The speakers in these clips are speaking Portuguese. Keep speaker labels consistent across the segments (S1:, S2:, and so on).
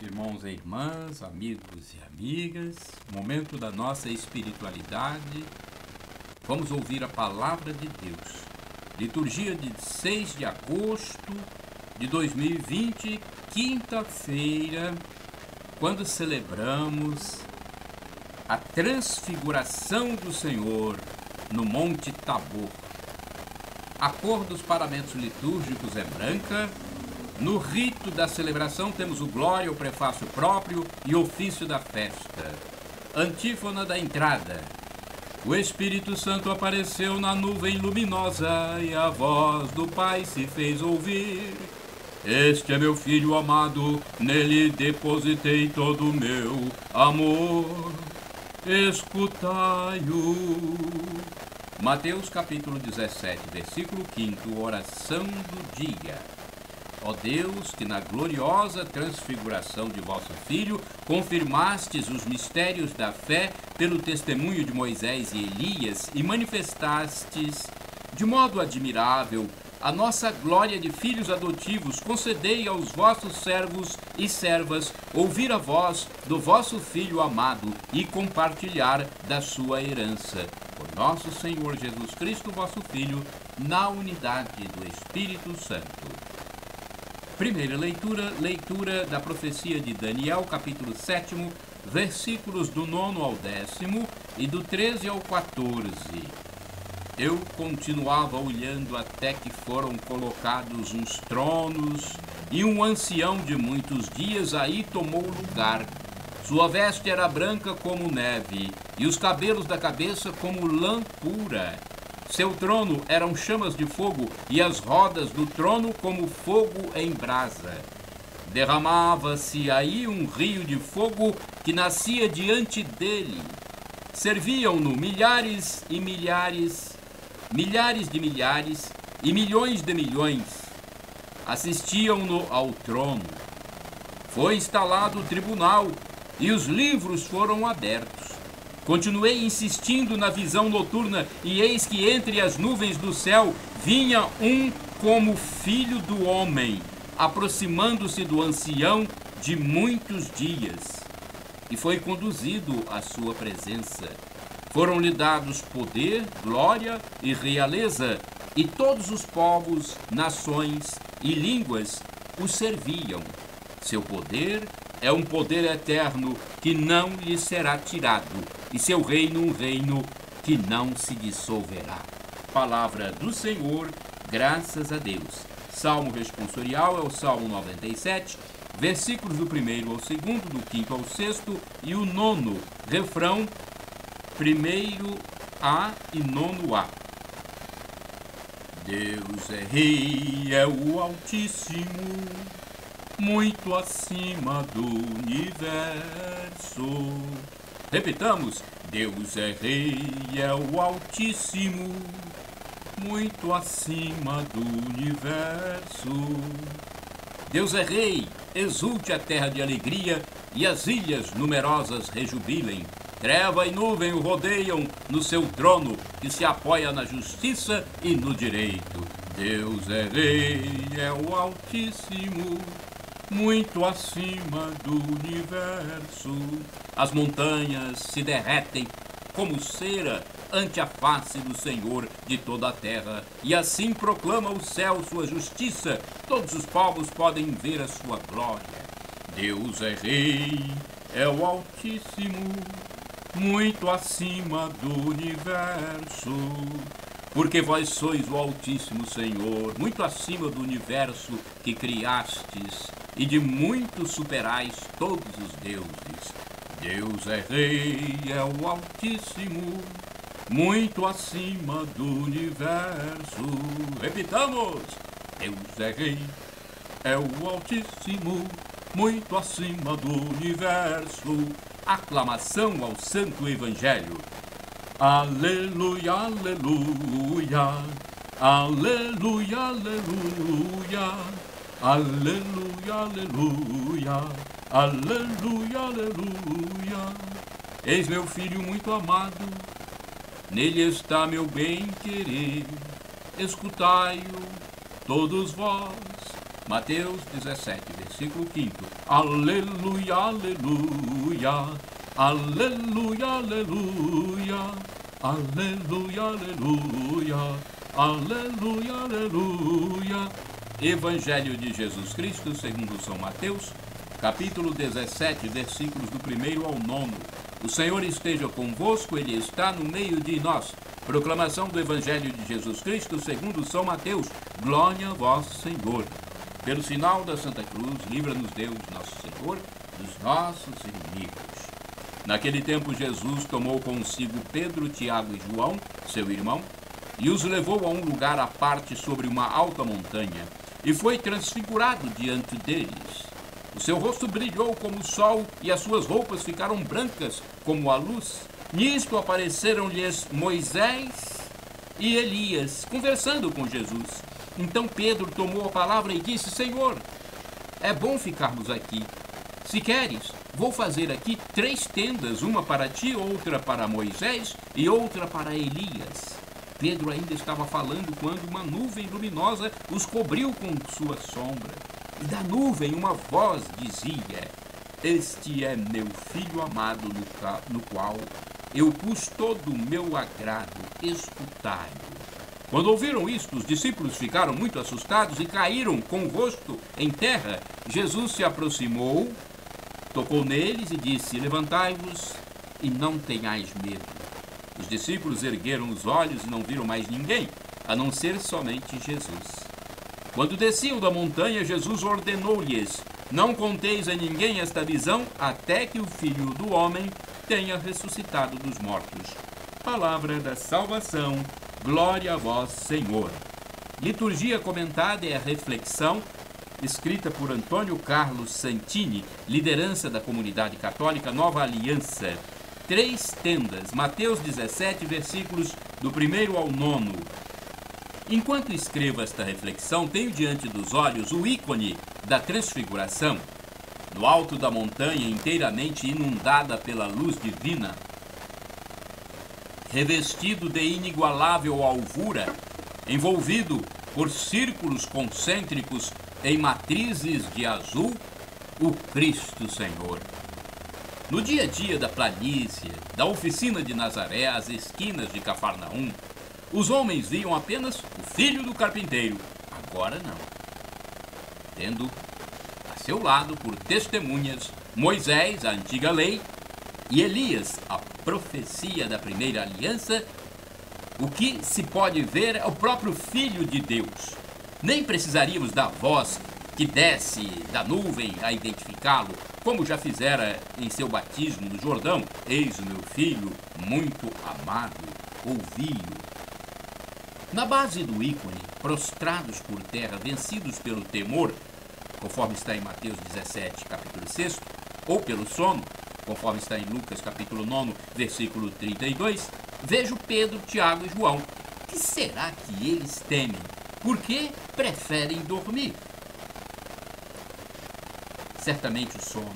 S1: Irmãos e irmãs, amigos e amigas, momento da nossa espiritualidade, vamos ouvir a palavra de Deus. Liturgia de 6 de agosto de 2020, quinta-feira, quando celebramos a transfiguração do Senhor no Monte Tabor. A cor dos paramentos litúrgicos é branca. No rito da celebração temos o glória, o prefácio próprio e o ofício da festa. Antífona da entrada. O Espírito Santo apareceu na nuvem luminosa e a voz do Pai se fez ouvir. Este é meu Filho amado, nele depositei todo o meu amor. Escutai-o. Mateus capítulo 17, versículo 5, oração do dia. Ó Deus, que na gloriosa transfiguração de vosso Filho confirmastes os mistérios da fé pelo testemunho de Moisés e Elias e manifestastes de modo admirável a nossa glória de filhos adotivos, concedei aos vossos servos e servas ouvir a voz do vosso Filho amado e compartilhar da sua herança. Por nosso Senhor Jesus Cristo, vosso Filho, na unidade do Espírito Santo. Primeira leitura da profecia de Daniel, capítulo 7, versículos do 9 ao 10 e do 13 ao 14. Eu continuava olhando até que foram colocados uns tronos, e um ancião de muitos dias aí tomou lugar. Sua veste era branca como neve, e os cabelos da cabeça como lã pura. Seu trono eram chamas de fogo, e as rodas do trono como fogo em brasa. Derramava-se aí um rio de fogo que nascia diante dele. Serviam-no milhares e milhares, milhares de milhares e milhões de milhões. Assistiam-no ao trono. Foi instalado o tribunal, e os livros foram abertos. Continuei insistindo na visão noturna, e eis que entre as nuvens do céu vinha um como filho do homem, aproximando-se do ancião de muitos dias. E foi conduzido à sua presença. Foram-lhe dados poder, glória e realeza, e todos os povos, nações e línguas o serviam. Seu poder é um poder eterno que não lhe será tirado, e seu reino um reino que não se dissolverá. Palavra do Senhor, graças a Deus. Salmo responsorial é o Salmo 97, versículos do 1º ao 2º, do 5º ao 6º e o 9º, refrão 1A e 9A. Deus é Rei, é o Altíssimo, muito acima do universo. Repitamos: Deus é Rei, é o Altíssimo, muito acima do universo. Deus é Rei, exulte a terra de alegria, e as ilhas numerosas rejubilem. Treva e nuvem o rodeiam no seu trono, que se apoia na justiça e no direito. Deus é Rei, é o Altíssimo, muito acima do universo. As montanhas se derretem como cera ante a face do Senhor de toda a terra, e assim proclama o céu sua justiça. Todos os povos podem ver a sua glória. Deus é Rei, é o Altíssimo, muito acima do universo. Porque vós sois o Altíssimo Senhor, muito acima do universo que criastes, e de muito superais todos os deuses. Deus é Rei, é o Altíssimo, muito acima do universo. Repitamos: Deus é Rei, é o Altíssimo, muito acima do universo. Aclamação ao Santo Evangelho. Aleluia, aleluia, aleluia, aleluia, aleluia, aleluia, aleluia, aleluia. Eis meu Filho muito amado, nele está meu bem-querer. Escutai-o, todos vós. Mateus 17, versículo 5. Aleluia, aleluia, aleluia, aleluia, aleluia, aleluia, aleluia, aleluia. Evangelho de Jesus Cristo segundo São Mateus, capítulo 17, versículos do 1º ao 9. O Senhor esteja convosco, Ele está no meio de nós. Proclamação do Evangelho de Jesus Cristo segundo São Mateus. Glória a vós, Senhor. Pelo sinal da Santa Cruz, livra-nos Deus, nosso Senhor, dos nossos inimigos. Naquele tempo, Jesus tomou consigo Pedro, Tiago e João, seu irmão, e os levou a um lugar à parte sobre uma alta montanha, e foi transfigurado diante deles. O seu rosto brilhou como o sol, e as suas roupas ficaram brancas como a luz. Nisto apareceram-lhes Moisés e Elias, conversando com Jesus. Então Pedro tomou a palavra e disse: Senhor, é bom ficarmos aqui. Se queres, vou fazer aqui 3 tendas, uma para ti, outra para Moisés e outra para Elias. Pedro ainda estava falando quando uma nuvem luminosa os cobriu com sua sombra. E da nuvem uma voz dizia: Este é meu filho amado, no qual eu pus todo o meu agrado, escutai-o. Quando ouviram isto, os discípulos ficaram muito assustados e caíram com o rosto em terra. Jesus se aproximou, tocou neles e disse: Levantai-vos e não tenhais medo. Os discípulos ergueram os olhos e não viram mais ninguém, a não ser somente Jesus. Quando desciam da montanha, Jesus ordenou-lhes: Não conteis a ninguém esta visão, até que o Filho do Homem tenha ressuscitado dos mortos. Palavra da salvação. Glória a vós, Senhor. Liturgia comentada é a reflexão escrita por Antônio Carlos Santini, liderança da comunidade católica Nova Aliança. 3 tendas, Mateus 17, versículos do 1º ao 9. Enquanto escrevo esta reflexão, tenho diante dos olhos o ícone da transfiguração, no alto da montanha inteiramente inundada pela luz divina, revestido de inigualável alvura, envolvido por círculos concêntricos em matrizes de azul, o Cristo Senhor. No dia a dia da planície, da oficina de Nazaré às esquinas de Cafarnaum, os homens viam apenas o filho do carpinteiro. Agora não. Tendo a seu lado, por testemunhas, Moisés, a antiga lei, e Elias, a profecia da primeira aliança, o que se pode ver é o próprio Filho de Deus. Nem precisaríamos da voz que desce da nuvem a identificá-lo, como já fizera em seu batismo no Jordão: Eis o meu filho muito amado, ouvi-o. Na base do ícone, prostrados por terra, vencidos pelo temor, conforme está em Mateus 17, capítulo 6, ou pelo sono, conforme está em Lucas, capítulo 9, versículo 32, vejo Pedro, Tiago e João. O que será que eles temem? Por que preferem dormir? Certamente o sono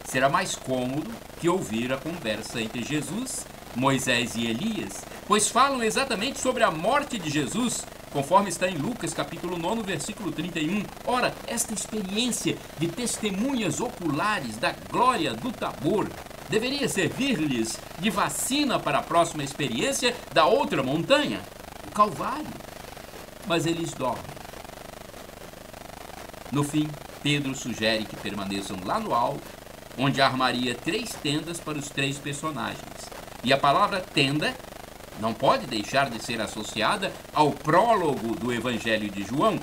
S1: será mais cômodo que ouvir a conversa entre Jesus, Moisés e Elias, pois falam exatamente sobre a morte de Jesus, conforme está em Lucas, capítulo 9, versículo 31. Ora, esta experiência de testemunhas oculares da glória do Tabor deveria servir-lhes de vacina para a próxima experiência da outra montanha, o Calvário. Mas eles dormem. No fim, Pedro sugere que permaneçam lá no alto, onde armaria 3 tendas para os 3 personagens. E a palavra tenda não pode deixar de ser associada ao prólogo do Evangelho de João,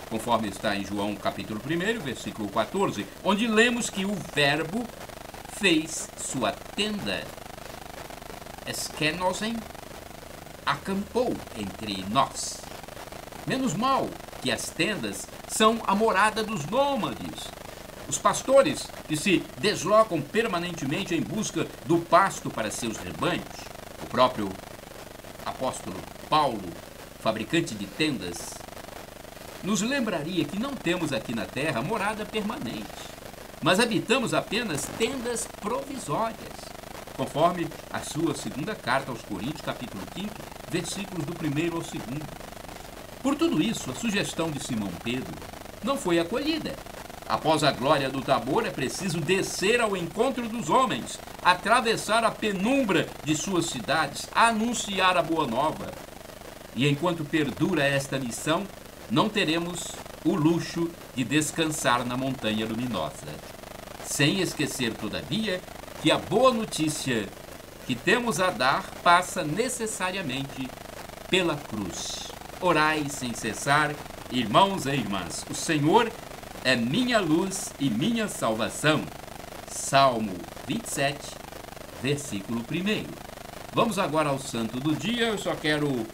S1: conforme está em João capítulo 1, versículo 14, onde lemos que o Verbo fez sua tenda. Eskenosen acampou entre nós. Menos mal que as tendas são a morada dos nômades, os pastores que se deslocam permanentemente em busca do pasto para seus rebanhos. O próprio apóstolo Paulo, fabricante de tendas, nos lembraria que não temos aqui na terra morada permanente, mas habitamos apenas tendas provisórias, conforme a sua segunda carta aos Coríntios, capítulo 5, versículos do 1º ao 2º. Por tudo isso, a sugestão de Simão Pedro não foi acolhida. Após a glória do Tabor, é preciso descer ao encontro dos homens, atravessar a penumbra de suas cidades, anunciar a boa nova. E enquanto perdura esta missão, não teremos o luxo de descansar na montanha luminosa. Sem esquecer, todavia, que a boa notícia que temos a dar passa necessariamente pela cruz. Orai sem cessar, irmãos e irmãs. O Senhor é minha luz e minha salvação. Salmo 27, versículo 1. Vamos agora ao santo do dia. Eu só quero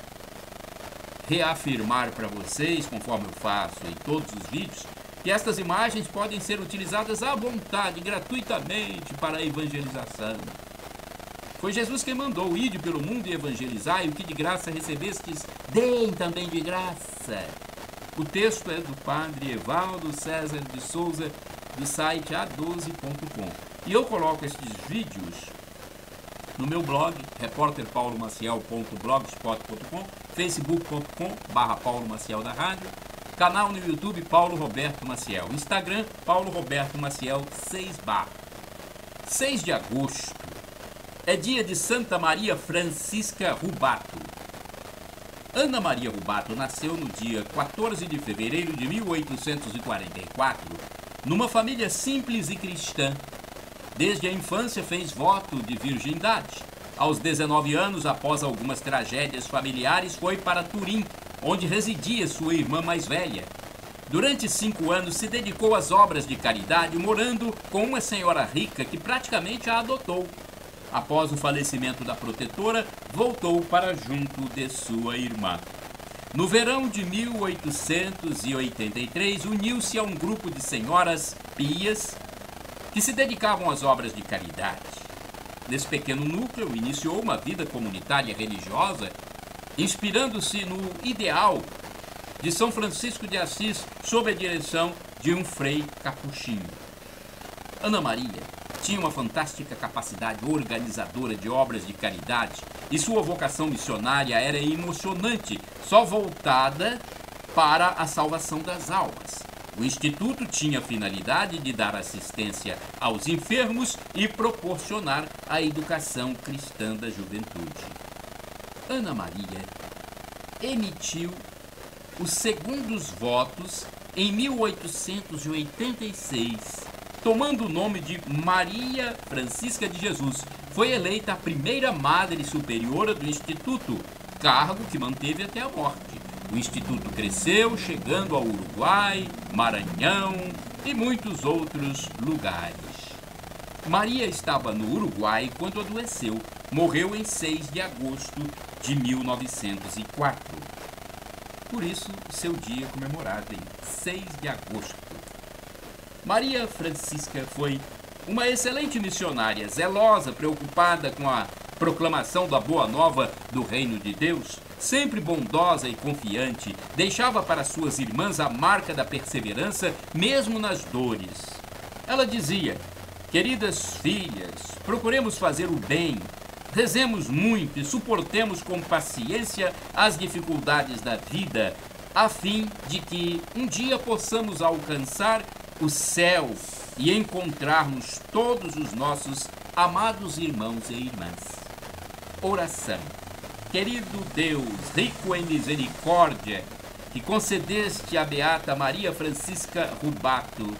S1: reafirmar para vocês, conforme eu faço em todos os vídeos, que estas imagens podem ser utilizadas à vontade, gratuitamente, para a evangelização. Foi Jesus quem mandou: ide pelo mundo e evangelizai, o que de graça recebestes, deem também de graça. O texto é do padre Evaldo César de Souza, do site a12.com. E eu coloco estes vídeos no meu blog, repórterpaulomaciel.blogspot.com, facebook.com/Paulo Maciel da Rádio, canal no YouTube Paulo Roberto Maciel, Instagram Paulo Roberto Maciel 6bar. 6 de agosto é dia de Santa Maria Francisca Rubato. Ana Maria Rubato nasceu no dia 14 de fevereiro de 1844, numa família simples e cristã. Desde a infância fez voto de virgindade. Aos 19 anos, após algumas tragédias familiares, foi para Turim, onde residia sua irmã mais velha. Durante 5 anos se dedicou às obras de caridade, morando com uma senhora rica que praticamente a adotou. Após o falecimento da protetora, voltou para junto de sua irmã. No verão de 1883, uniu-se a um grupo de senhoras pias que se dedicavam às obras de caridade. Nesse pequeno núcleo, iniciou uma vida comunitária religiosa, inspirando-se no ideal de São Francisco de Assis, sob a direção de um frei capuchinho. Ana Maria tinha uma fantástica capacidade organizadora de obras de caridade e sua vocação missionária era emocionante, só voltada para a salvação das almas. O Instituto tinha a finalidade de dar assistência aos enfermos e proporcionar a educação cristã da juventude. Ana Maria emitiu os segundos votos em 1886, tomando o nome de Maria Francisca de Jesus. Foi eleita a primeira Madre Superiora do Instituto, cargo que manteve até a morte. O Instituto cresceu, chegando ao Uruguai, Maranhão e muitos outros lugares. Maria estava no Uruguai quando adoeceu. Morreu em 6 de agosto de 1904. Por isso, seu dia é comemorado em 6 de agosto. Maria Francisca foi uma excelente missionária, zelosa, preocupada com a proclamação da boa nova do reino de Deus, sempre bondosa e confiante, deixava para suas irmãs a marca da perseverança, mesmo nas dores. Ela dizia: queridas filhas, procuremos fazer o bem, rezemos muito e suportemos com paciência as dificuldades da vida, a fim de que um dia possamos alcançar o céu e encontrarmos todos os nossos amados irmãos e irmãs. Oração. Querido Deus, rico em misericórdia, que concedeste à beata Maria Francisca Rubato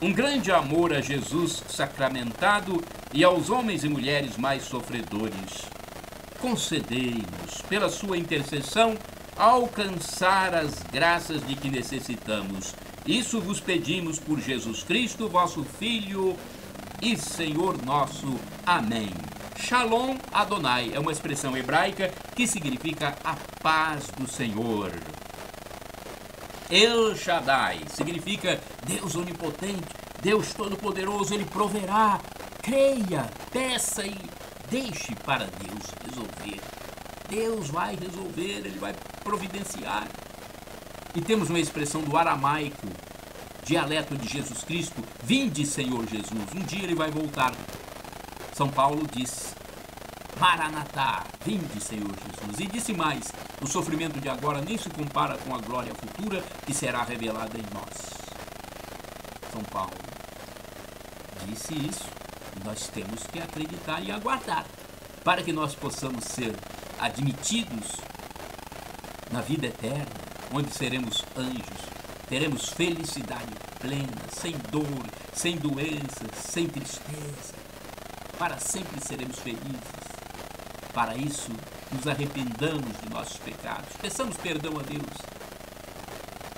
S1: um grande amor a Jesus sacramentado e aos homens e mulheres mais sofredores, concedei-nos, pela sua intercessão, alcançar as graças de que necessitamos. Isso vos pedimos por Jesus Cristo, vosso Filho e Senhor nosso. Amém. Shalom Adonai é uma expressão hebraica que significa a paz do Senhor. El Shaddai significa Deus onipotente, Deus todo-poderoso. Ele proverá. Creia, peça e deixe para Deus resolver. Deus vai resolver, Ele vai providenciar. E temos uma expressão do aramaico, dialeto de Jesus Cristo: vinde, Senhor Jesus. Um dia Ele vai voltar. São Paulo diz: Maranatá, vinde, Senhor Jesus. E disse mais: o sofrimento de agora nem se compara com a glória futura que será revelada em nós. São Paulo. Disse isso, nós temos que acreditar e aguardar, para que nós possamos ser admitidos na vida eterna, onde seremos anjos, teremos felicidade plena, sem dor, sem doenças, sem tristeza. Para sempre seremos felizes. Para isso, nos arrependamos de nossos pecados, peçamos perdão a Deus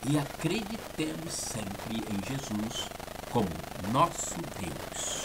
S1: e acreditemos sempre em Jesus como nosso Deus.